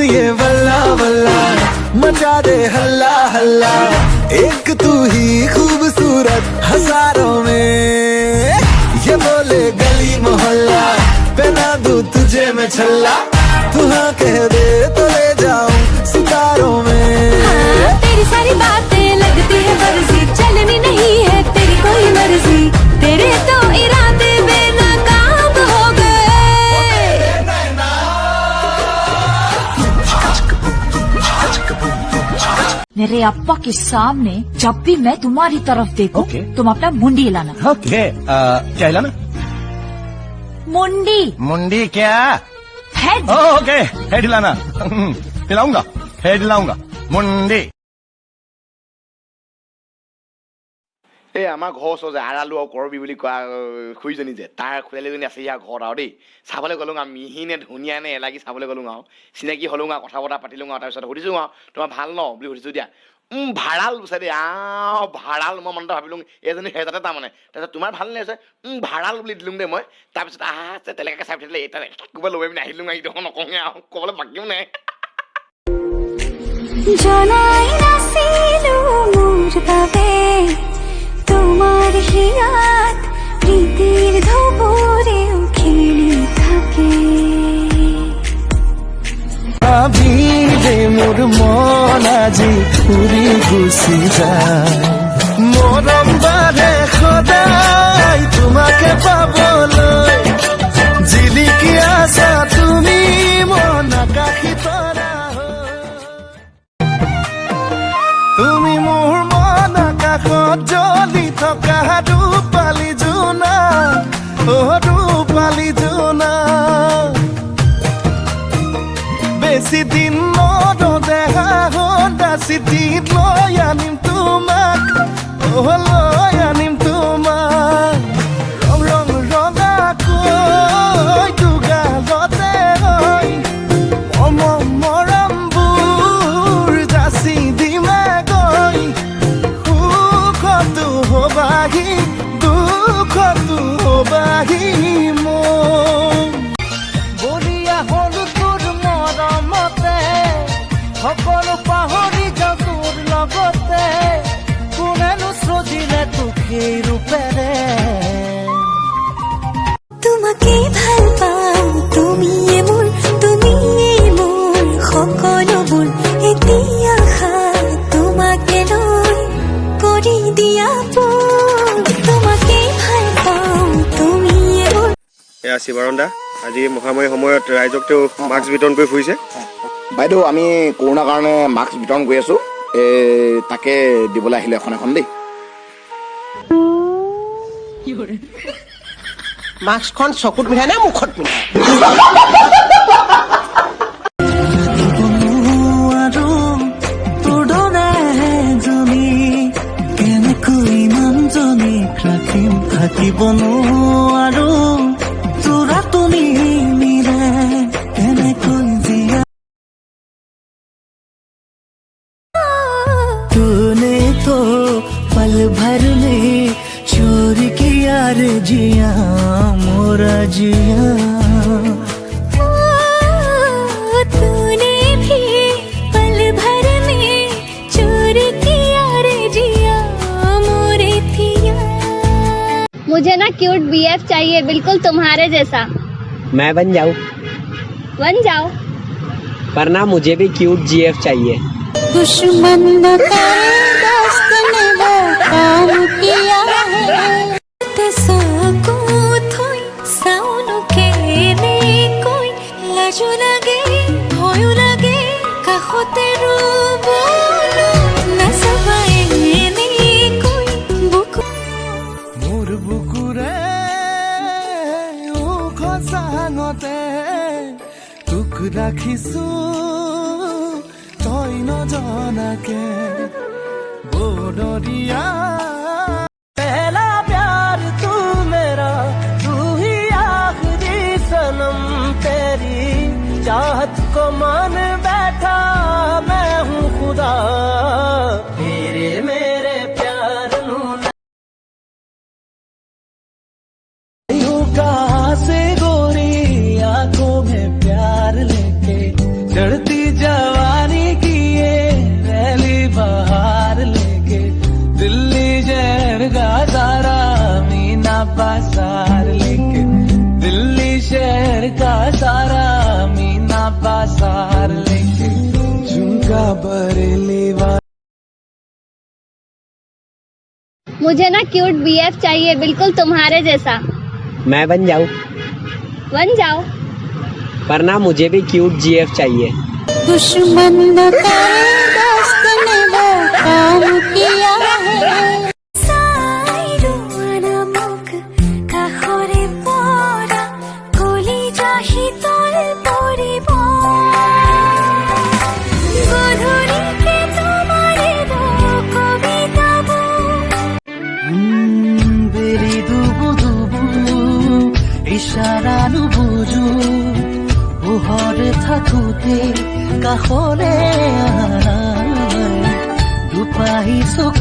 ये वल्ला वल्ला मचा दे हल्ला हल्ला, एक तू ही खूबसूरत हजारों में, ये बोले गली मोहल्ला, पहना दूं तुझे मैं छल्ला, तू हाँ कह दे तो ले जाऊं सितारों में। हाँ, तेरी सारी बातें लगती है फर्जी, चलनी नहीं है तेरी कोई मर्जी, तेरे तो इरादे बेनकाब हो गए। मेरे अप्पा के सामने जब भी मैं तुम्हारी तरफ देखूं, तुम अपना मुंडी हिलाना। ओके, क्या हिलाना? मुंडी। मुंडी क्या? हेड। ओके, हेड हिलाना। हिलाऊंगा, हेड हिलाऊंगा, मुंडी। এই আমাৰ ঘৰ ওচৰ যে আৰালু আৰু কৰবি বুলি কোৱা খুৰীজনী যে তাৰ খুৰীজনী আছে ইয়াৰ ঘৰত আৰু দেই চাবলৈ গ'লো আৰু মিহিনে ধুনীয়া নে এলাগি চাবলৈ গ'লো আৰু চিনাকি হ'লো আৰু কথা বতৰা পাতিলোঁ আৰু তাৰপিছত সুধিছোঁ আৰু তোমাৰ ভাল ন বুলি সুধিছোঁ দিয়া ভাড়াল বুজা দেই ভাড়াল মই মনতে ভাবিলোঁ এইজনী সেইজাতে তাৰমানে তাৰপিছত তোমাৰ ভাল নে আছে ভাড়াল বুলি দিলোঁ দেই মই তাৰপিছত আছে তেনেকৈ চাই থাকিলে এটা ক'ৰবাত লৈ পিনে আহিলোঁ আৰু এইটো নকওঁগৈ আৰু ক'বলৈ বাকীও নাই তোমাৰ হিয়াত প্ৰীতিৰ ধবৰে খেলি থাকে ভাবি যে মোৰ মন আজি উৰি গুচি যায় মৰম বাৰে সদায় তোমাকে পাবলৈ জিলিকি আছা তুমি মন আকাশী তৰা তুমি মোৰ মন আকাশত জ্বলি থকা ৰূপালী জোনা ৰূপালী জোনা বেছি দিন নদেহা হন্দা চিঠিত লৈ আনিম তোমাক লৈ আনিম তোমাক ৰং ৰং ৰঙাকৈ দুগালতে হৈ মৰমবোৰ যাচি দিমে গৈ সুখতো হবাহি দুখতো হবাহি মোৰ বলিয়া হলো তোৰ মৰমতে সকলো পাহৰি যাওঁ তোৰ লগতে কোনেনো সজিলে তোক সেই ৰূপেৰে তোমাকে ভাল পাওঁ তুমিয়ে মোৰ সকলোবোৰ এতিয়া তোমাকে লৈ কৰি দিয়া তোমাকে ভাল পাওঁ তুমিয়ে মোৰ এয়া শিৱাৰণ দা আজি মহামাৰীৰ সময়ত ৰাইজক তেওঁ মাস্ক বিতৰণ কৰি ফুৰিছে বাইদেউ আমি কৰোণাৰ কাৰণে মাস্ক বিতৰণ কৰি আছোঁ তাকে দিবলৈ আহিলোঁ এখন এখন দেই মাস্কখন চকুত পিন্ধাই নে মুখত পিন্ধাই থাকিব নোৱাৰো তোৰা তুমি মিলে কেনেকৈ জীয়া तूने तो पल भर में चोर किया रे जिया मोरा जिया तूने भी पल भर में चोर किया रे जिया मोरे पिया मुझे ना क्यूट बीएफ चाहिए बिल्कुल तुम्हारे जैसा मैं बन जाऊं पर ना मुझे भी क्यूट जीएफ चाहिए दुश्मन न करे दोस्त ने वो काम किया है ते साको थोई साउनु खेने कोई लाजो लगे भयो लगे काखते रोबोलो ना सबाए ने कोई बुकु मोर बुकुरे ও খসাঙতে তোক ৰাখিছো তই নজনাকে বদৰিয়া पहला प्यार तू मेरा तू ही आखिरी सनम तेरी चाहत को मान बैठा मैं हूँ खुदा मेरे प्यार नू से गोरी आंखों में प्यार लेके चढ़ती बाजार लेके झुमका बरेली वाला। मुझे ना क्यूट बीएफ चाहिए, बिल्कुल तुम्हारे जैसा। मैं बन जाऊं, बन जाओ। पर ना मुझे भी क्यूट जीएफ चाहिए। दुश्मन न करे दोस्त ने वो काम किया है साइरो अनमुख काखरे पड़ा कोली जाही तोर परिब गोधुरी के तुम्हारे दो कविता बो बेरी दुबु दुबु इशारा नुबुजु পোহৰে থাকোতে কাষৰে দুপাহি চকু